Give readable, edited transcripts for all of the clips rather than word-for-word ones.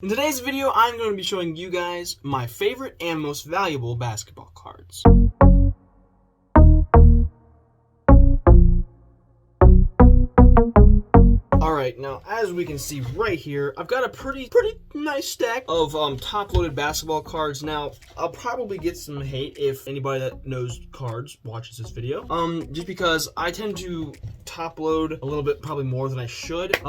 In today's video, I'm going to be showing you guys my favorite and most valuable basketball cards. Alright, now as we can see right here, I've got a pretty nice stack of top-loaded basketball cards. Now, I'll probably get some hate if anybody that knows cards watches this video. Just because I tend to top-load a little bit, probably more than I should.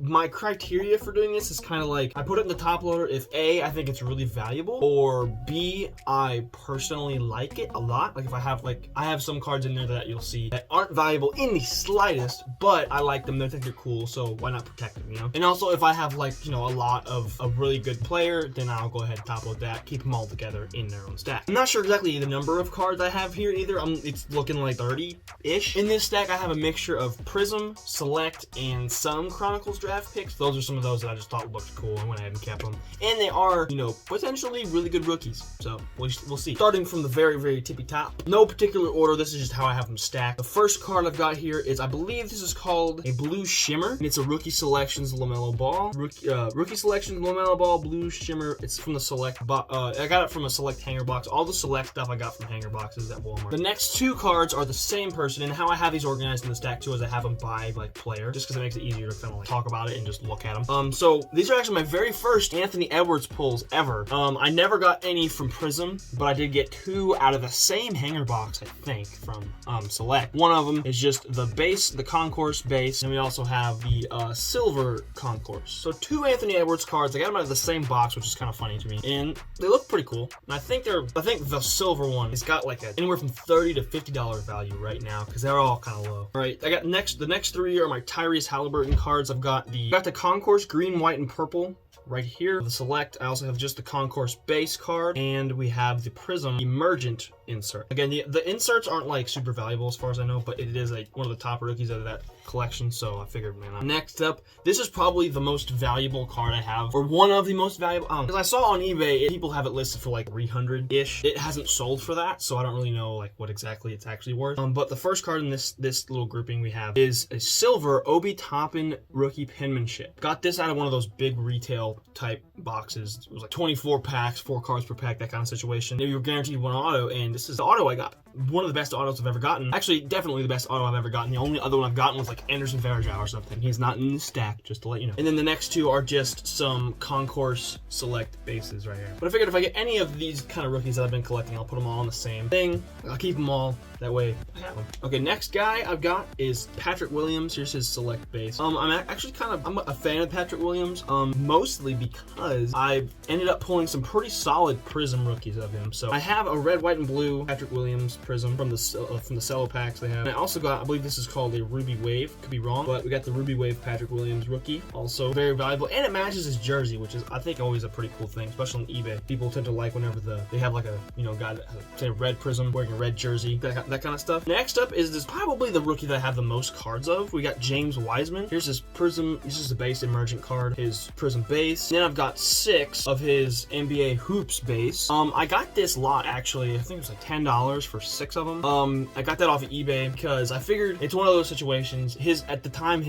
My criteria for doing this is kind of like, I put it in the top loader if A, I think it's really valuable, or B, I personally like it a lot. Like if I have some cards in there that you'll see that aren't valuable in the slightest, but I like them, I think they're cool, so why not protect them, you know? And also if I have a lot of a really good player, then I'll go ahead and top load that, keep them all together in their own stack. I'm not sure exactly the number of cards I have here either. It's looking like 30-ish. In this stack, I have a mixture of Prizm, Select, and some Chronicles draft picks. Those are some of those that I just thought looked cool and went ahead and kept them. And they are, potentially really good rookies. So we'll see. Starting from the very tippy top. No particular order. This is just how I have them stacked. The first card I've got here is, I believe this is called a Blue Shimmer. And it's a Rookie Selections LaMelo Ball. Rookie Selections LaMelo Ball Blue Shimmer. It's from the Select I got it from a Select hanger box. All the Select stuff I got from hanger boxes at Walmart. The next two cards are the same person, and how I have these organized in the stack too is I have them by player, just because it makes it easier to kind of talk about it and just look at them. So these are actually my very first Anthony Edwards pulls ever. I never got any from Prizm, but I did get two out of the same hanger box, I think, from Select. One of them is just the base, the Concourse base, and we also have the silver Concourse. So two Anthony Edwards cards. I got them out of the same box, which is kind of funny to me, and they look pretty cool. And I think the silver one has got anywhere from $30 to $50 value right now, because they're all kind of low. All right, I got the next three are my Tyrese Halliburton cards. I've got the Concourse green, white, and purple right here. The Select, I also have just the Concourse base card, and we have the Prizm Emergent insert. Again, the inserts aren't super valuable as far as I know, but it is one of the top rookies out of that collection, so I figured, man. Next up, this is probably the most valuable card I have, or one of the most valuable, because I saw on eBay, people have it listed for 300-ish. It hasn't sold for that, so I don't really know what exactly it's actually worth. But the first card in this little grouping we have is a silver Obi Toppin rookie penmanship. Got this out of one of those big retail type boxes. It was 24 packs, 4 cards per pack, that kind of situation. You were guaranteed one auto, and this is the auto I got. One of the best autos I've ever gotten. Actually, definitely the best auto I've ever gotten. The only other one I've gotten was Anderson Varejao or something. He's not in the stack, just to let you know. And then the next two are just some Concourse Select bases right here. But I figured if I get any of these kind of rookies that I've been collecting, I'll put them all in the same thing. I'll keep them all. That way, I have them. Okay, next guy I've got is Patrick Williams. Here's his Select base. I'm actually I'm a fan of Patrick Williams, mostly because I ended up pulling some pretty solid Prizm rookies of him. So I have a red, white, and blue Patrick Williams Prizm from the cello packs they have. And I also got, I believe this is called a Ruby Wave. Could be wrong, but we got the Ruby Wave Patrick Williams rookie. Also very valuable, and it matches his jersey, which is, I think, always a pretty cool thing, especially on eBay. People tend to like whenever they have a guy that has, say, a red Prizm wearing a red jersey, that kind of stuff. Next up is probably the rookie that I have the most cards of. We got James Wiseman. Here's his Prizm. This is the base Emergent card. His Prizm base. And then I've got 6 of his NBA Hoops base. I got this lot actually. I think it was $10 for 6 of them. I got that off of eBay because I figured it's one of those situations. At the time,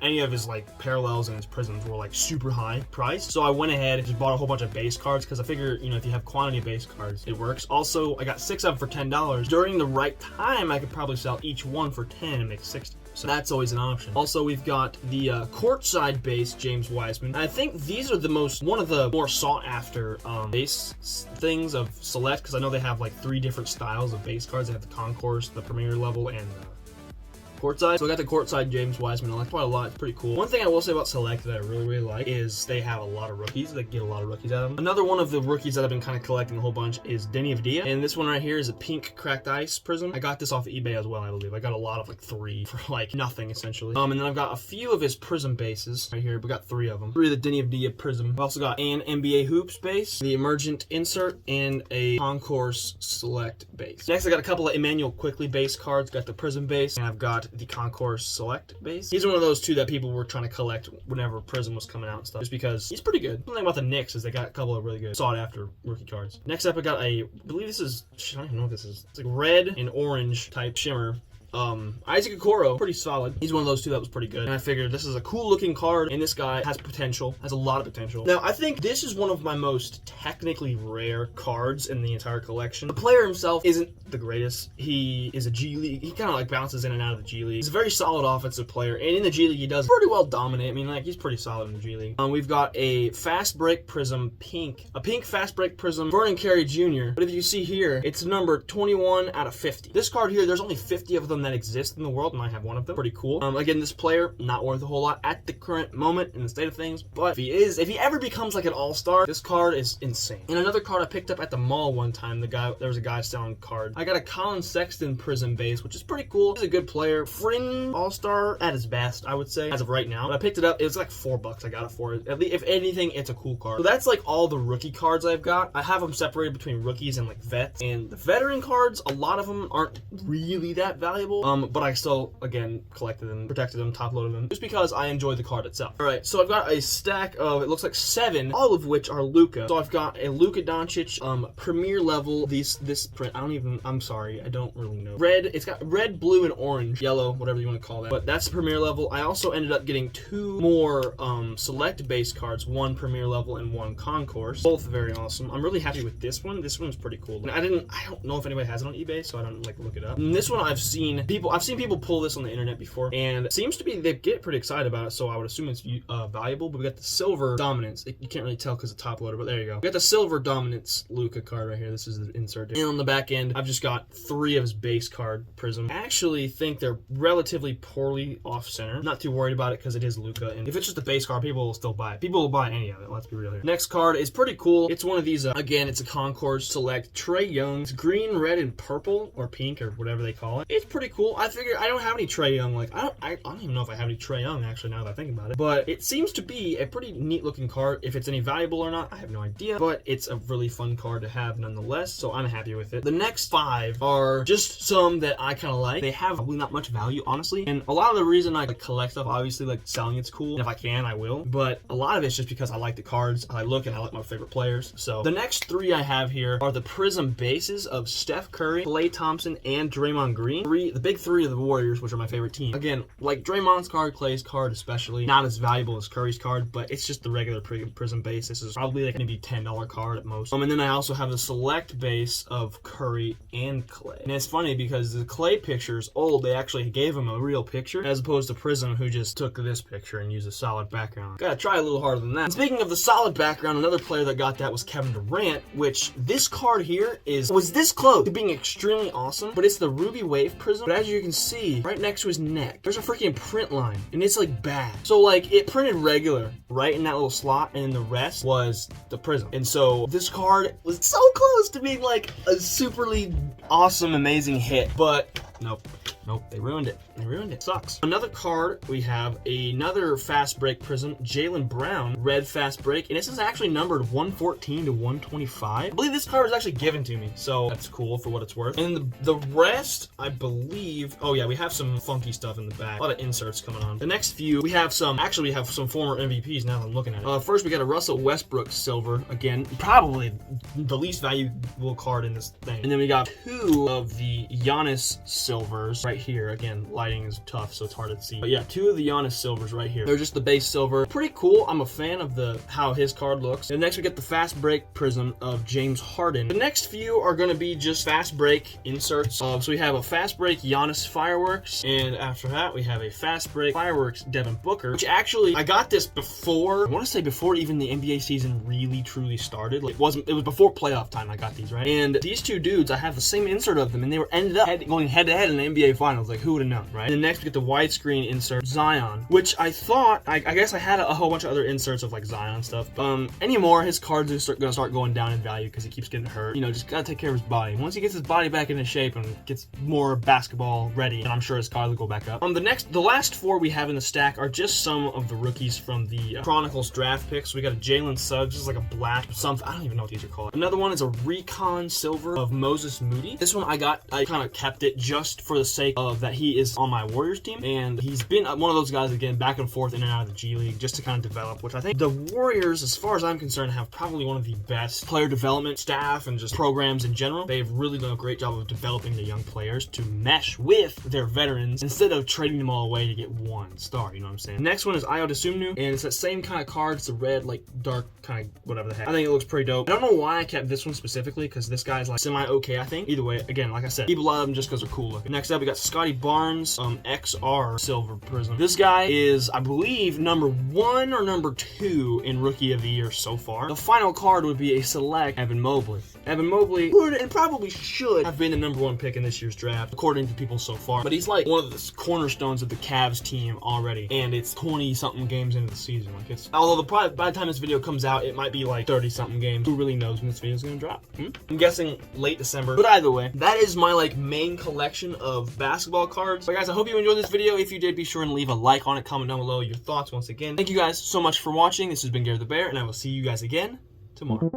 any of his parallels and his Prizms were super high priced. So I went ahead and just bought a whole bunch of base cards because I figured, if you have quantity of base cards, it works. Also, I got 6 of them for $10. During the right time, I could probably sell each one for 10 and make 60. So that's always an option. Also, we've got the courtside base James Wiseman. I think these are one of the more sought after base things of Select, because I know they have 3 different styles of base cards. They have the Concourse, the Premier level, and courtside. So I got the courtside James Wiseman. I like quite a lot. It's pretty cool. One thing I will say about Select that I really like is they have a lot of rookies. They get a lot of rookies out of them. Another one of the rookies that I've been kind of collecting a whole bunch is Denny Avdia. And this one right here is a pink cracked ice Prizm. I got this off of eBay as well, I believe. I got a lot of 3 for nothing essentially. And then I've got a few of his Prizm bases right here. We got 3 of them. 3 of the Denny Avdia Prizm. I've also got an NBA Hoops base, the Emergent insert, and a Concourse Select base. Next, I got a couple of Emmanuel Quickley base cards. Got the Prizm base, and I've got the Concourse Select base. He's one of those 2 that people were trying to collect whenever Prizm was coming out and stuff, just because he's pretty good. One thing about the Knicks is they got a couple of really good sought after rookie cards. Next up, I got I believe this is, I don't even know what this is. It's red and orange type shimmer Isaac Akoro, pretty solid. He's one of those two that was pretty good. And I figured this is a cool looking card, and this guy has potential, has a lot of potential. Now, I think this is one of my most technically rare cards in the entire collection. The player himself isn't the greatest. He is a G League. He kind of like bounces in and out of the G League. He's a very solid offensive player, and in the G League, he does pretty well dominate. I mean, like, he's pretty solid in the G League. We've got a fast break Prizm pink. A pink fast break Prizm Vernon Carey Jr. But if you see here, it's number 21 out of 50. This card here, there's only 50 of them that exist in the world, and I have one of them. Pretty cool. Again, this player, not worth a whole lot at the current moment in the state of things, but if he ever becomes like an all-star, this card is insane. And another card I picked up at the mall one time, there was a guy selling cards. I got a Colin Sexton Prizm base, which is pretty cool. He's a good player. Fringe all-star at his best, I would say, as of right now. But I picked it up. It was like $4 I got it for. At least, if anything, it's a cool card. So that's like all the rookie cards I've got. I have them separated between rookies and like vets. And the veteran cards, a lot of them aren't really that valuable. But I still, again, collected them, protected them, top-loaded them, just because I enjoy the card itself. All right, so I've got a stack of, it looks like 7, all of which are Luca. So I've got a Luca Doncic premier level. This print, I'm sorry, I don't really know. Red, it's got red, blue, and orange, yellow, whatever you want to call that. But that's the premier level. I also ended up getting 2 more select base cards, 1 premier level and 1 concourse. Both very awesome. I'm really happy with this one. This one's pretty cool. And I don't know if anybody has it on eBay, so I don't like look it up. And this one I've seen people pull this on the internet before, and it seems to be they get pretty excited about it, so I would assume it's valuable. But we got the silver dominance. You can't really tell because it's top loader, but there you go. We got the silver dominance Luca card right here. This is the insert. And on the back end, I've just got 3 of his base card Prizm. I actually think they're relatively poorly off center. Not too worried about it because it is Luca, and if it's just a base card, people will still buy it. People will buy any of it. Let's be real here. Next card is pretty cool. It's one of these. Again, it's a concourse select Trae Young's green, red, and purple or pink or whatever they call it. It's pretty cool. I figure I don't have any Trae Young. Like I don't even know if I have any Trae Young actually now that I think about it. But it seems to be a pretty neat looking card. If it's any valuable or not, I have no idea. But it's a really fun card to have nonetheless. So I'm happy with it. The next 5 are just some that I kind of like. They have probably not much value, honestly. And a lot of the reason I collect stuff, obviously, like selling it's cool. And if I can, I will. But a lot of it's just because I like the cards. I look and I like my favorite players. So the next 3 I have here are the Prizm bases of Steph Curry, Klay Thompson, and Draymond Green. The big 3 of the Warriors, which are my favorite team. Again, like Draymond's card, Klay's card especially, not as valuable as Curry's card, but it's just the regular Prizm base. This is probably like maybe $10 card at most. And then I also have the select base of Curry and Klay. And it's funny because the Klay picture's old. They actually gave him a real picture as opposed to Prizm, who just took this picture and used a solid background. Gotta try a little harder than that. And speaking of the solid background, another player that got that was Kevin Durant, which this card here was this close to being extremely awesome, but it's the Ruby Wave Prizm. But as you can see, right next to his neck, there's a freaking print line, and it's like bad. So like it printed regular right in that little slot, and then the rest was the Prizm. And so this card was so close to being like a superly awesome, amazing hit, but nope. Nope, they ruined it. They ruined it. Sucks. Another card, we have another fast break Prizm, Jaylen Brown, red fast break, and this is actually numbered 114 to 125. I believe this card was actually given to me, so that's cool for what it's worth. And the rest, I believe, oh yeah, we have some funky stuff in the back. A lot of inserts coming on. The next few, we have some former MVPs now that I'm looking at it. First, we got a Russell Westbrook silver. Again, probably the least valuable card in this thing. And then we got 2 of the Giannis silvers right here. Again, lighting is tough, so it's hard to see. But yeah, 2 of the Giannis silvers right here. They're just the base silver. Pretty cool. I'm a fan of how his card looks. And next we get the fast break Prizm of James Harden. The next few are going to be just fast break inserts. So we have a fast break Giannis Fireworks, and after that we have a fast break Fireworks Devin Booker, which actually I got this before, I want to say before even the NBA season really truly started. Like, it was before playoff time I got these, right? And these 2 dudes, I have the same insert of them, and they ended up going head to head in the NBA finals. Like, who would have known, right? And then next we get the widescreen insert Zion, which I thought, I guess I had a whole bunch of other inserts of like Zion stuff. Anymore, his cards are gonna start going down in value because he keeps getting hurt. You know, just gotta take care of his body. Once he gets his body back into shape and gets more basketball ready, and I'm sure his card will go back up. The last 4 we have in the stack are just some of the rookies from the Chronicles draft picks. We got a Jalen Suggs, this is like a black something. I don't even know what these are called. Another one is a Recon silver of Moses Moody. This one I kind of kept it just just for the sake of that he is on my Warriors team, and he's been one of those guys, again, back and forth in and out of the G League just to kind of develop, which I think the Warriors, as far as I'm concerned, have probably one of the best player development staff and just programs in general. They've really done a great job of developing the young players to mesh with their veterans instead of trading them all away to get one star, you know what I'm saying? The next one is Ayo Dosunmu, and it's that same kind of card. It's the red, like, dark kind of whatever the heck. I think it looks pretty dope. I don't know why I kept this one specifically, because this guy's like semi-okay, I think. Either way, again, like I said, people love them just because they're cool looking. Next up, we got Scotty Barnes, XR Silver Prizm. This guy is, I believe, number 1 or number 2 in Rookie of the Year so far. The final card would be a select Evan Mobley. Evan Mobley would and probably should have been the number 1 pick in this year's draft, according to people so far. But he's like one of the cornerstones of the Cavs team already, and it's 20-something games into the season. Like it's, although by the time this video comes out, it might be like 30-something games. Who really knows when this video is gonna drop? I'm guessing late December. But either way, that is my like main collection of basketball cards. But guys, I hope you enjoyed this video. If you did, be sure and leave a like on it. Comment down below your thoughts once again. Thank you guys so much for watching. This has been GareTheBear, and I will see you guys again tomorrow.